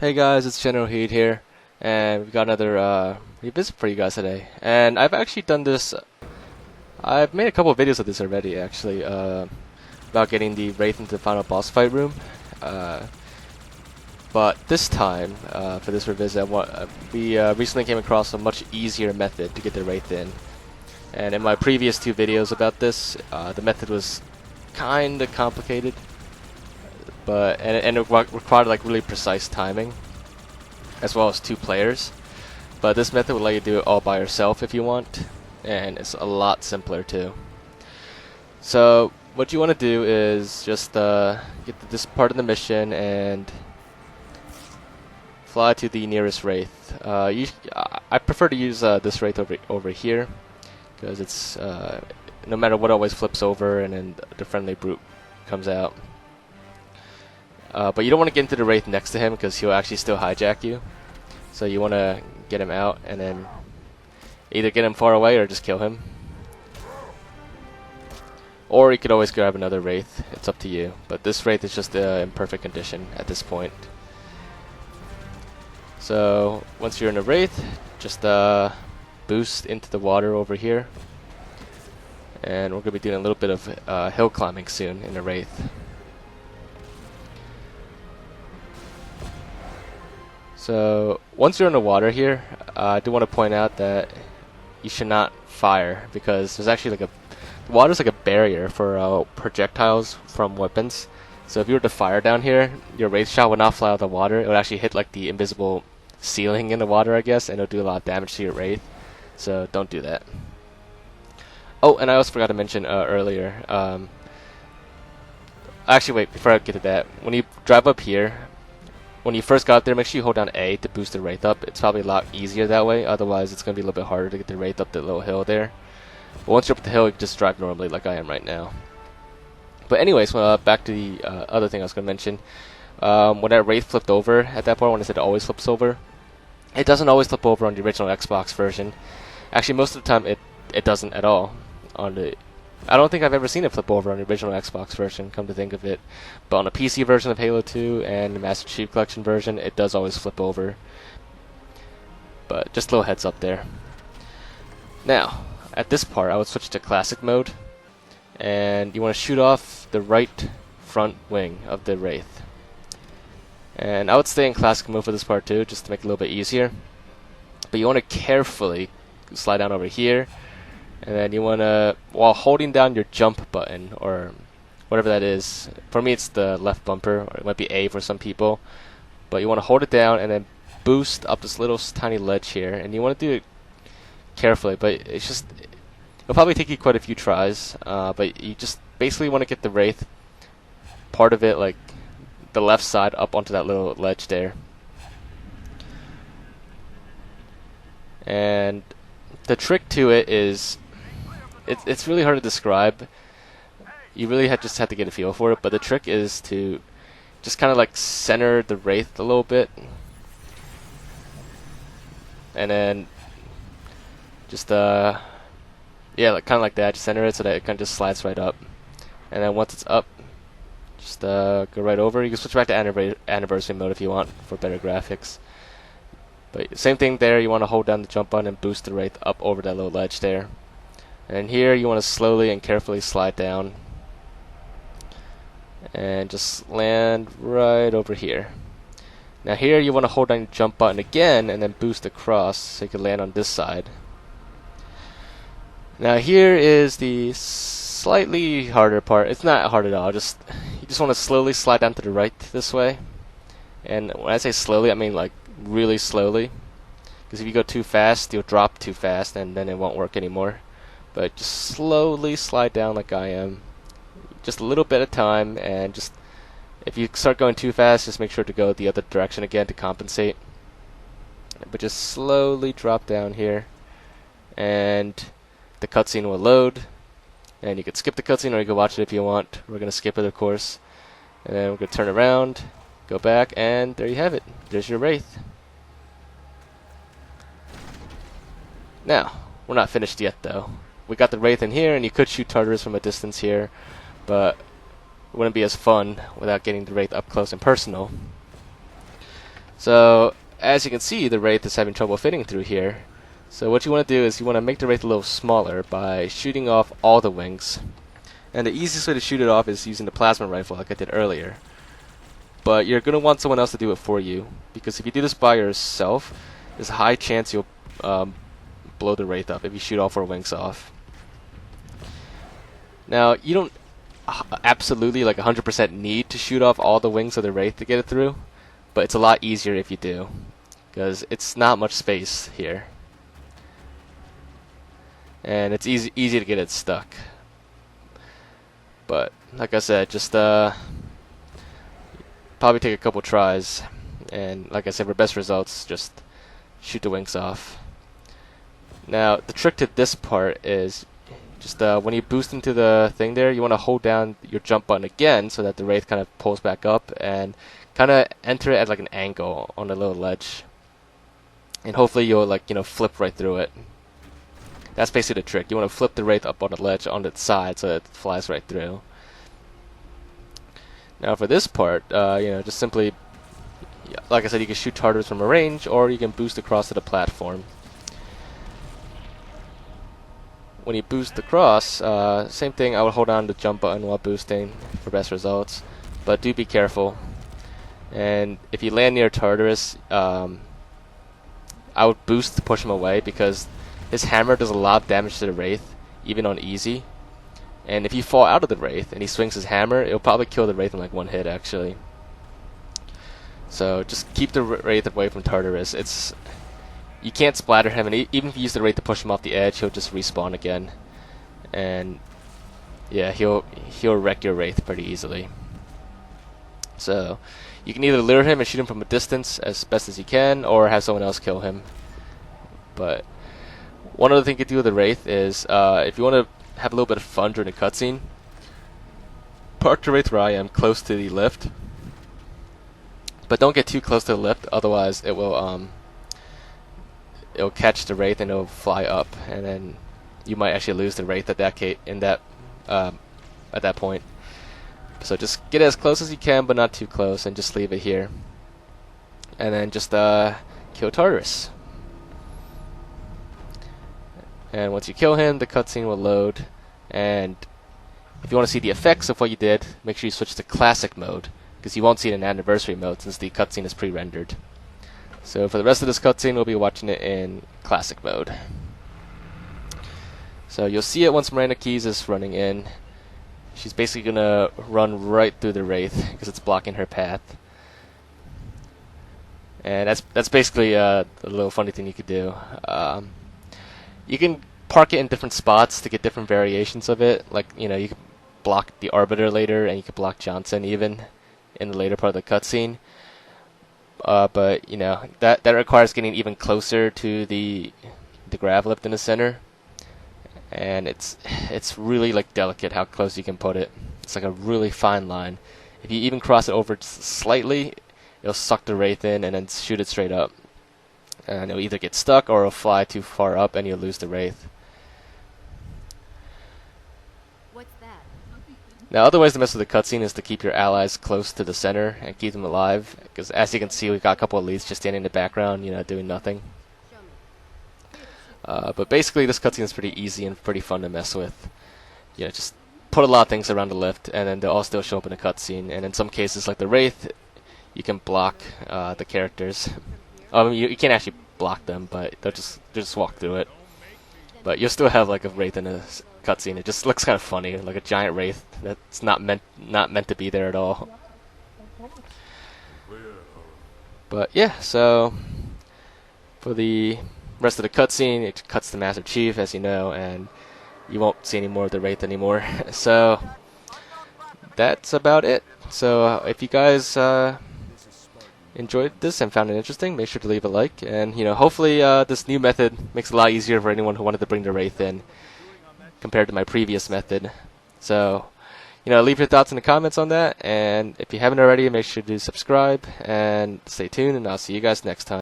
Hey guys, it's Generalkidd here, and we've got another revisit for you guys today. And I've actually done this. I've made a couple of videos of this already, actually, about getting the Wraith into the final boss fight room. But this time, for this revisit, we recently came across a much easier method to get the Wraith in. And in my previous two videos about this, the method was kinda complicated. But it required like really precise timing, as well as two players. But this method will let you do it all by yourself if you want, and it's a lot simpler too. So what you want to do is just get to this part of the mission and fly to the nearest Wraith. I prefer to use this Wraith over here, because it's no matter what, always flips over and then the friendly brute comes out. But you don't want to get into the Wraith next to him, because he'll actually still hijack you. So you want to get him out and then either get him far away or just kill him. Or you could always grab another Wraith. It's up to you. But this Wraith is just in perfect condition at this point. So once you're in a Wraith, just boost into the water over here. And we're going to be doing a little bit of hill climbing soon in the Wraith. So once you're in the water here, I do want to point out that you should not fire, because there's actually the water's like a barrier for projectiles from weapons. So if you were to fire down here, your Wraith shot would not fly out of the water. It would actually hit like the invisible ceiling in the water, I guess, and it'll do a lot of damage to your Wraith. So don't do that. Oh, and I also forgot to mention earlier. Actually, wait, before I get to that, when you drive up here, when you first got there, make sure you hold down A to boost the Wraith up. It's probably a lot easier that way. Otherwise, it's going to be a little bit harder to get the Wraith up the little hill there. But once you're up the hill, you can just drive normally like I am right now. But anyways, back to the other thing I was going to mention. When that Wraith flipped over at that point, when I said it always flips over, it doesn't always flip over on the original Xbox version. Actually, most of the time, it doesn't at all. I don't think I've ever seen it flip over on the original Xbox version, come to think of it. But on the PC version of Halo 2 and the Master Chief Collection version, it does always flip over. But just a little heads up there. Now, at this part, I would switch to Classic mode. And you want to shoot off the right front wing of the Wraith. And I would stay in Classic mode for this part too, just to make it a little bit easier. But you want to carefully slide down over here. And then you want to, while holding down your jump button, or whatever that is. For me, it's the left bumper, or it might be A for some people. But you want to hold it down and then boost up this little tiny ledge here. And you want to do it carefully, but it'll probably take you quite a few tries. But you just basically want to get the Wraith, part of it, like the left side, up onto that little ledge there. And the trick to it is, it's really hard to describe. You really just have to get a feel for it. But the trick is to just kind of like center the Wraith a little bit, and then just yeah, like kind of like that. Just center it so that it kind of just slides right up. And then once it's up, just go right over. You can switch back to anniversary mode if you want for better graphics. But same thing there. You want to hold down the jump button and boost the Wraith up over that little ledge there. And here you want to slowly and carefully slide down and just land right over here. Now here you want to hold down your jump button again and then boost across so you can land on this side. Now here is the slightly harder part. It's not hard at all. You just want to slowly slide down to the right this way. And when I say slowly, I mean like really slowly. Because if you go too fast, you'll drop too fast and then it won't work anymore. But just slowly slide down like I am. Just a little bit at a time, and just if you start going too fast, just make sure to go the other direction again to compensate. But just slowly drop down here, and the cutscene will load. And you can skip the cutscene or you can watch it if you want. We're going to skip it, of course. And then we're going to turn around, go back, and there you have it. There's your Wraith. Now, we're not finished yet though. We got the Wraith in here, and you could shoot Tartarus from a distance here, but it wouldn't be as fun without getting the Wraith up close and personal. So as you can see, the Wraith is having trouble fitting through here. So what you want to do is you want to make the Wraith a little smaller by shooting off all the wings. And the easiest way to shoot it off is using the plasma rifle like I did earlier. But you're going to want someone else to do it for you, because if you do this by yourself, there's a high chance you'll blow the Wraith up if you shoot all 4 wings off. Now, you don't absolutely like 100% need to shoot off all the wings of the Wraith to get it through, but it's a lot easier if you do, because it's not much space here. And it's easy to get it stuck. But like I said, just probably take a couple tries, and like I said, for best results, just shoot the wings off. Now the trick to this part is just when you boost into the thing there, you want to hold down your jump button again so that the Wraith kind of pulls back up, and kind of enter it at like an angle on a little ledge, and hopefully you'll like flip right through it. That's basically the trick. You want to flip the Wraith up on the ledge on its side so it flies right through. Now for this part, just simply, like I said, you can shoot Tartarus from a range, or you can boost across to the platform. When you boost across, same thing, I would hold on to the jump button while boosting for best results, but do be careful. And if you land near Tartarus, I would boost to push him away, because his hammer does a lot of damage to the Wraith, even on easy. And if you fall out of the Wraith and he swings his hammer, it'll probably kill the Wraith in like 1 hit, actually. So just keep the Wraith away from Tartarus. You can't splatter him, and even if you use the Wraith to push him off the edge, he'll just respawn again. And yeah, he'll wreck your Wraith pretty easily. So you can either lure him and shoot him from a distance as best as you can, or have someone else kill him. But one other thing you can do with the Wraith is, if you want to have a little bit of fun during the cutscene, park the Wraith where I am, close to the lift. But don't get too close to the lift, otherwise it will it'll catch the Wraith and it'll fly up, and then you might actually lose the Wraith at that point. So just get as close as you can, but not too close, and just leave it here. And then just kill Tartarus. And once you kill him, the cutscene will load. And if you want to see the effects of what you did, make sure you switch to classic mode, because you won't see it in anniversary mode since the cutscene is pre-rendered. So for the rest of this cutscene, we'll be watching it in classic mode. So you'll see it once Miranda Keyes is running in. She's basically going to run right through the Wraith because it's blocking her path. And that's basically a little funny thing you could do. You can park it in different spots to get different variations of it. Like, you can block the Arbiter later, and you can block Johnson even in the later part of the cutscene. But that requires getting even closer to the grav lift in the center, and it's really like delicate how close you can put it. It's like a really fine line. If you even cross it over slightly, it'll suck the Wraith in and then shoot it straight up, and it'll either get stuck or it'll fly too far up and you'll lose the Wraith. Now, other ways to mess with the cutscene is to keep your allies close to the center and keep them alive, because as you can see, we've got a couple of elites just standing in the background, doing nothing. But basically, this cutscene is pretty easy and pretty fun to mess with. Just put a lot of things around the lift, and then they'll all still show up in the cutscene. And in some cases, like the Wraith, you can block the characters. You can't actually block them, but they'll just walk through it. But you'll still have like a Wraith in a cutscene. It just looks kind of funny, like a giant Wraith that's not meant to be there at all. But yeah, so for the rest of the cutscene, it cuts to Master Chief, as you know, and you won't see any more of the Wraith anymore. So that's about it. So if you guys enjoyed this and found it interesting, make sure to leave a like, and hopefully this new method makes it a lot easier for anyone who wanted to bring the Wraith in compared to my previous method. So leave your thoughts in the comments on that, and if you haven't already, make sure to subscribe and stay tuned, and I'll see you guys next time.